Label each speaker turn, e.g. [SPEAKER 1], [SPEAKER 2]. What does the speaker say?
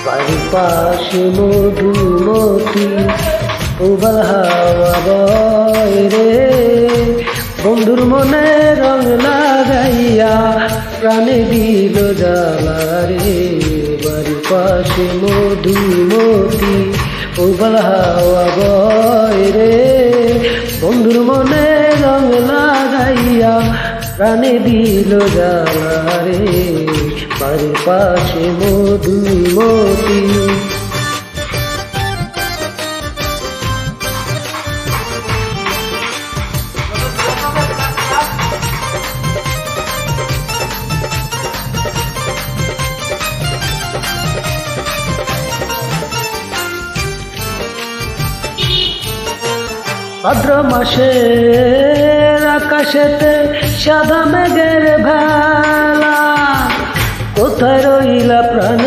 [SPEAKER 1] বাড়ির পাশে মধুমতি উবাল হাওয়া বয় রে, বন্ধুর মনে রং লাগাইয়া প্রাণে দিল জ্বালা রে। বাড়ির পাশে মধুমতি উবাল হাওয়া বয় রে, বন্ধুর মনে রং লাগাইয়া প্রাণে দিল জ্বালা রে। বাড়ির পাশে মধুমতি। ভাদ্র মাসের আকাশেতে সাদা মেঘের ভেলা, কোথায় রইলা প্রাণ